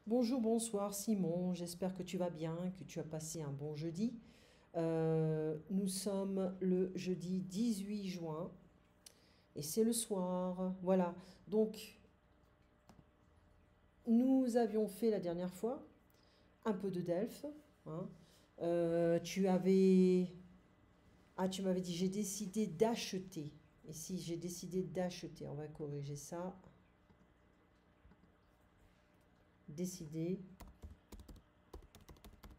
Bonjour, bonsoir Simon, j'espère que tu vas bien, que tu as passé un bon jeudi. Nous sommes le jeudi 18 juin et c'est le soir. Voilà, donc nous avions fait la dernière fois un peu de Delphes, hein. Tu avais... Ah, tu m'avais dit j'ai décidé d'acheter. Ici, j'ai décidé d'acheter. On va corriger ça. Décider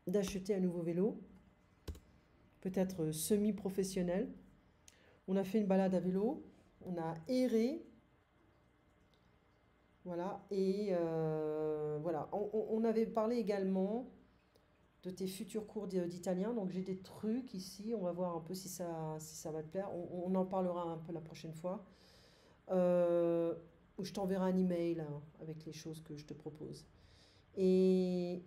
d'acheter un nouveau vélo, peut-être semi-professionnel. On a fait une balade à vélo, on a erré, voilà, et voilà. On avait parlé également de tes futurs cours d'italien, donc j'ai des trucs ici, on va voir un peu si ça va te plaire. On en parlera un peu la prochaine fois. Euh, Où je t'enverrai un email hein, avec les choses que je te propose. Et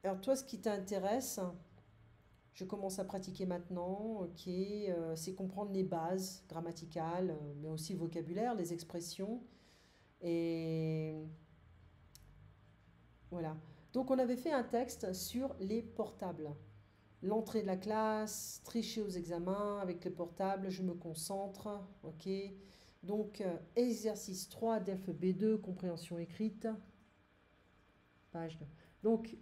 alors toi, ce qui t'intéresse, je commence à pratiquer maintenant, ok, c'est comprendre les bases grammaticales, mais aussi le vocabulaire, les expressions. Et voilà. Donc on avait fait un texte sur les portables. L'entrée de la classe, tricher aux examens avec les portables, je me concentre, ok. Donc exercice 3, DELF B2, compréhension écrite, page 2. Donc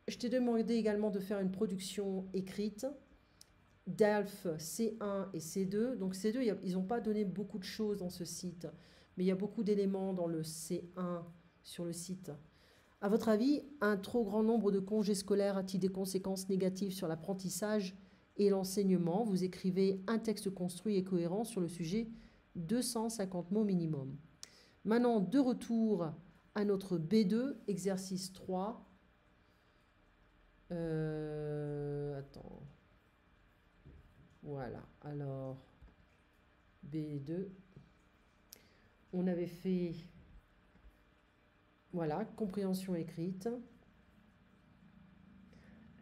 je t'ai demandé également de faire une production écrite DELF C1 et C2. Donc C2, ils n'ont pas donné beaucoup de choses dans ce site, mais il y a beaucoup d'éléments dans le C1 sur le site. À votre avis, un trop grand nombre de congés scolaires a-t-il des conséquences négatives sur l'apprentissage et l'enseignement? Vous écrivez un texte construit et cohérent sur le sujet, 250 mots minimum. Maintenant, de retour à notre B2, exercice 3. Attends. Voilà, alors B2, on avait fait, voilà, compréhension écrite,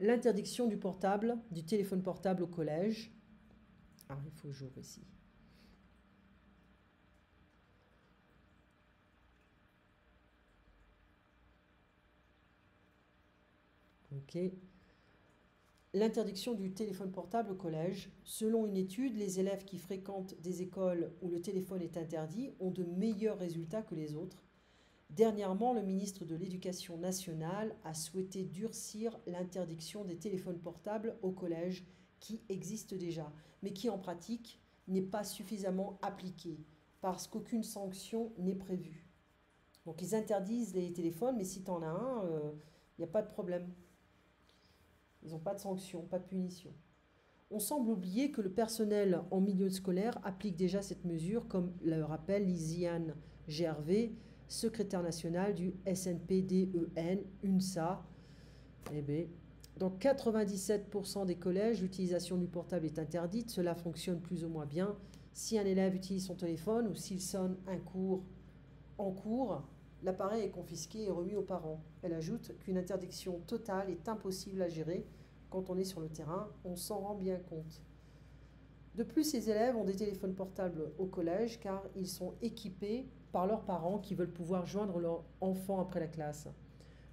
l'interdiction du portable, du téléphone portable au collège. Ah, il faut que j'ouvre ici. Ok. L'interdiction du téléphone portable au collège. Selon une étude, les élèves qui fréquentent des écoles où le téléphone est interdit ont de meilleurs résultats que les autres. Dernièrement, le ministre de l'Éducation nationale a souhaité durcir l'interdiction des téléphones portables au collège qui existe déjà, mais qui en pratique n'est pas suffisamment appliquée parce qu'aucune sanction n'est prévue. Donc ils interdisent les téléphones, mais si tu en as un, il n'y a pas de problème. Ils n'ont pas de sanction, pas de punition. On semble oublier que le personnel en milieu scolaire applique déjà cette mesure, comme le rappelle Lisiane Gervais, secrétaire nationale du SNPDEN, UNSA. Eh bien, dans 97% des collèges, l'utilisation du portable est interdite. Cela fonctionne plus ou moins bien. Si un élève utilise son téléphone ou s'il sonne en cours, l'appareil est confisqué et remis aux parents. Elle ajoute qu'une interdiction totale est impossible à gérer. Quand on est sur le terrain, on s'en rend bien compte. De plus, ces élèves ont des téléphones portables au collège car ils sont équipés par leurs parents qui veulent pouvoir joindre leur enfant après la classe.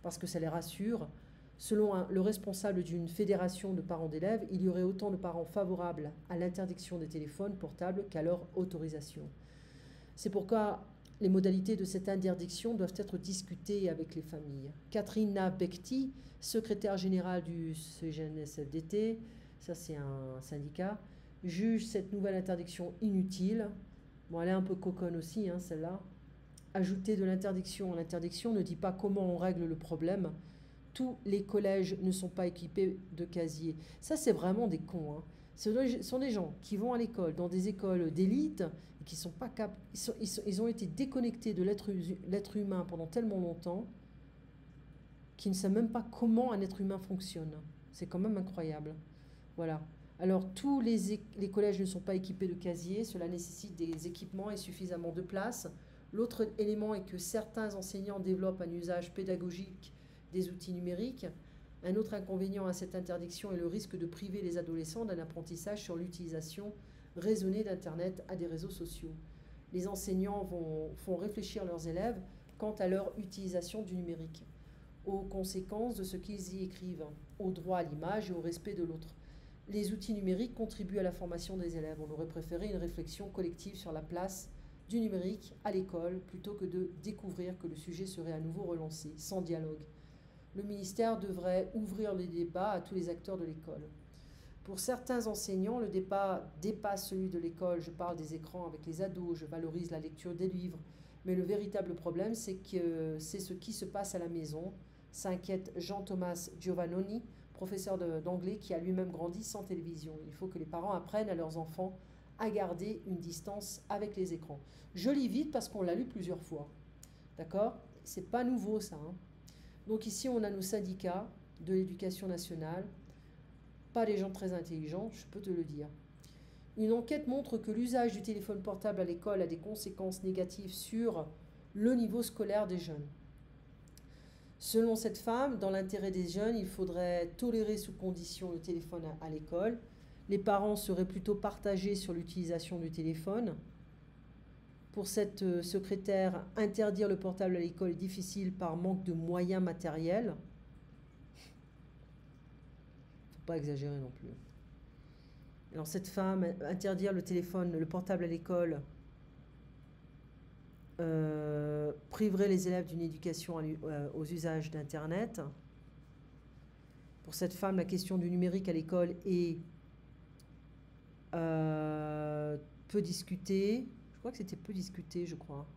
Parce que ça les rassure. Selon le responsable d'une fédération de parents d'élèves, il y aurait autant de parents favorables à l'interdiction des téléphones portables qu'à leur autorisation. C'est pourquoi les modalités de cette interdiction doivent être discutées avec les familles. Catherine Bekti, secrétaire générale du CGNSFDT, ça c'est un syndicat, juge cette nouvelle interdiction inutile. Bon, elle est un peu coconne aussi, hein, celle-là. Ajouter de l'interdiction à l'interdiction ne dit pas comment on règle le problème. Tous les collèges ne sont pas équipés de casiers. Ça, c'est vraiment des cons, hein. Ce sont des gens qui vont à l'école, dans des écoles d'élite, et qui sont pas capables. Ils ont été déconnectés de l'être humain pendant tellement longtemps qu'ils ne savent même pas comment un être humain fonctionne. C'est quand même incroyable. Voilà. Alors, les collèges ne sont pas équipés de casiers. Cela nécessite des équipements et suffisamment de place. L'autre élément est que certains enseignants développent un usage pédagogique des outils numériques. Un autre inconvénient à cette interdiction est le risque de priver les adolescents d'un apprentissage sur l'utilisation raisonnée d'Internet à des réseaux sociaux. Les enseignants font réfléchir leurs élèves quant à leur utilisation du numérique. aux conséquences de ce qu'ils y écrivent, au droit à l'image et au respect de l'autre. Les outils numériques contribuent à la formation des élèves. On aurait préféré une réflexion collective sur la place du numérique à l'école plutôt que de découvrir que le sujet serait à nouveau relancé, sans dialogue. Le ministère devrait ouvrir les débats à tous les acteurs de l'école. Pour certains enseignants, le débat dépasse celui de l'école. Je parle des écrans avec les ados, je valorise la lecture des livres. Mais le véritable problème, c'est que c'est ce qui se passe à la maison, s'inquiète Jean-Thomas Giovannoni, professeur d'anglais qui a lui-même grandi sans télévision. Il faut que les parents apprennent à leurs enfants à garder une distance avec les écrans. Je lis vite parce qu'on l'a lu plusieurs fois. D'accord ? C'est pas nouveau ça. Hein. Donc ici, on a nos syndicats de l'éducation nationale. Pas des gens très intelligents, je peux te le dire. Une enquête montre que l'usage du téléphone portable à l'école a des conséquences négatives sur le niveau scolaire des jeunes. Selon cette femme, dans l'intérêt des jeunes, il faudrait tolérer sous condition le téléphone à l'école. Les parents seraient plutôt partagés sur l'utilisation du téléphone. Pour cette secrétaire, interdire le portable à l'école est difficile par manque de moyens matériels. Il ne faut pas exagérer non plus. Alors cette femme, interdire le téléphone, le portable à l'école, priverait les élèves d'une éducation aux usages d'Internet. Pour cette femme, la question du numérique à l'école est peu discutée. Je crois que c'était peu discuté, je crois.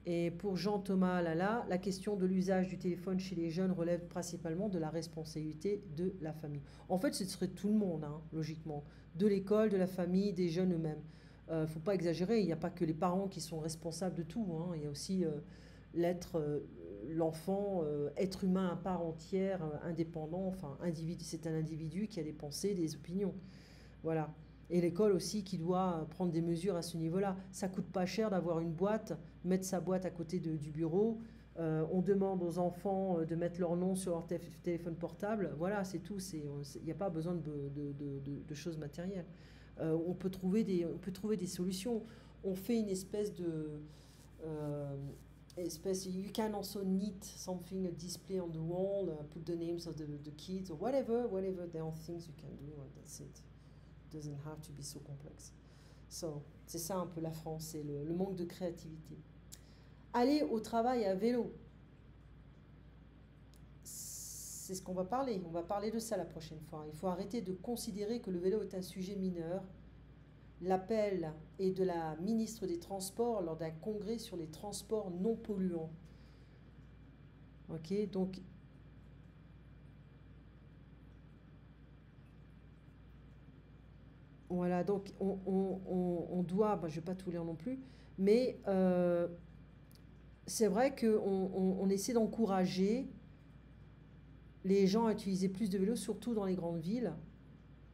Et pour Jean-Thomas Lala, la question de l'usage du téléphone chez les jeunes relève principalement de la responsabilité de la famille. En fait, ce serait tout le monde, hein, logiquement. De l'école, de la famille, des jeunes eux-mêmes. Il ne faut pas exagérer, il n'y a pas que les parents qui sont responsables de tout. Hein. Il y a aussi l'enfant, être humain à part entière, indépendant, enfin, c'est un individu qui a des pensées, des opinions. Voilà. Et l'école aussi qui doit prendre des mesures à ce niveau-là. Ça ne coûte pas cher d'avoir une boîte, mettre sa boîte à côté du bureau. On demande aux enfants de mettre leur nom sur leur téléphone portable. Voilà, c'est tout. Il n'y a pas besoin de choses matérielles. On peut trouver des solutions. On fait une espèce de... you can also knit something, a display on the wall, put the names of the kids, or whatever. There are things you can do, and that's it. Doesn't have to be so complex. So, c'est ça un peu la France, c'est le manque de créativité. Aller au travail à vélo, c'est ce qu'on va parler. On va parler de ça la prochaine fois. Il faut arrêter de considérer que le vélo est un sujet mineur. L'appel est de la ministre des Transports lors d'un congrès sur les transports non polluants. Ok, donc voilà, donc on doit, je ne vais pas tout lire non plus, mais c'est vrai qu'on essaie d'encourager les gens à utiliser plus de vélos, surtout dans les grandes villes.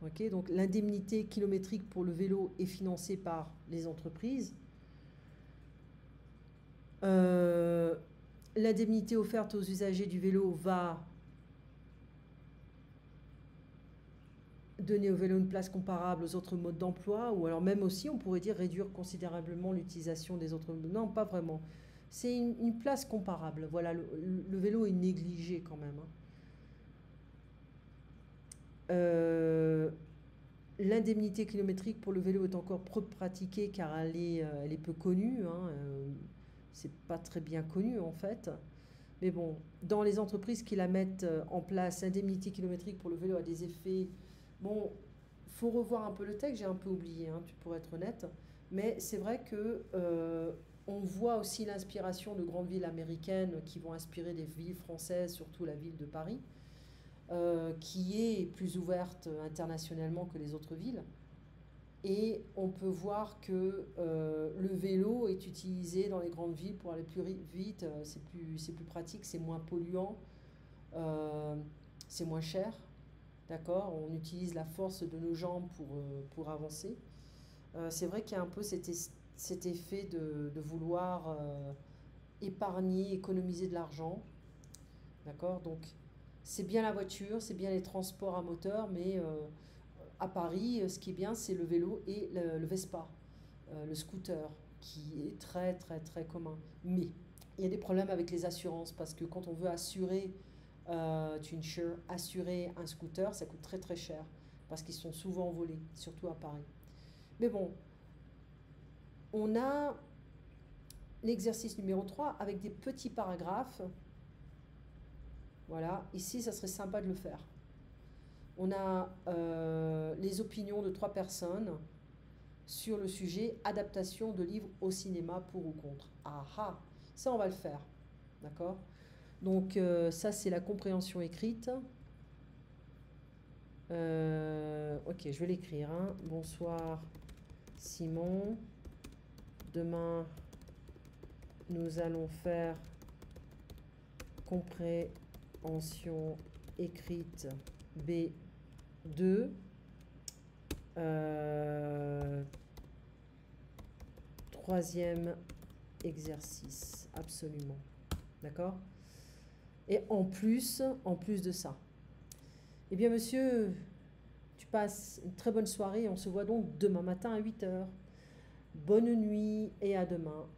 Okay, donc l'indemnité kilométrique pour le vélo est financée par les entreprises. L'indemnité offerte aux usagers du vélo va donner au vélo une place comparable aux autres modes d'emploi, ou alors même aussi, on pourrait dire, réduire considérablement l'utilisation des autres modes. Non, pas vraiment. C'est une place comparable. Voilà, le vélo est négligé quand même. L'indemnité kilométrique pour le vélo est encore peu pratiquée car elle est peu connue. Hein, c'est pas très bien connu en fait. Mais bon, dans les entreprises qui la mettent en place, l'indemnité kilométrique pour le vélo a des effets. Bon, faut revoir un peu le texte, j'ai un peu oublié, hein, pour être honnête. Mais c'est vrai que on voit aussi l'inspiration de grandes villes américaines qui vont inspirer des villes françaises, surtout la ville de Paris, qui est plus ouverte internationalement que les autres villes. Et on peut voir que le vélo est utilisé dans les grandes villes pour aller plus vite, c'est plus pratique, c'est moins polluant, c'est moins cher. D'accord, on utilise la force de nos jambes pour avancer. C'est vrai qu'il y a un peu cet effet de vouloir épargner, économiser de l'argent. D'accord, donc c'est bien la voiture, c'est bien les transports à moteur, mais à Paris, ce qui est bien, c'est le vélo et le Vespa, le scooter, qui est très très très commun. Mais il y a des problèmes avec les assurances parce que quand on veut assurer, assurer un scooter, ça coûte très très cher parce qu'ils sont souvent volés, surtout à Paris. Mais bon, on a l'exercice numéro 3 avec des petits paragraphes. Voilà, ici, ça serait sympa de le faire. On a les opinions de 3 personnes sur le sujet adaptation de livres au cinéma pour ou contre. Ah ah, ça on va le faire, d'accord? Donc ça c'est la compréhension écrite. Ok, je vais l'écrire. Hein. Bonsoir Simon. Demain nous allons faire compréhension écrite B2. Troisième exercice, absolument. D'accord? Et en plus de ça, eh bien monsieur, tu passes une très bonne soirée. On se voit donc demain matin à 8 h. Bonne nuit et à demain.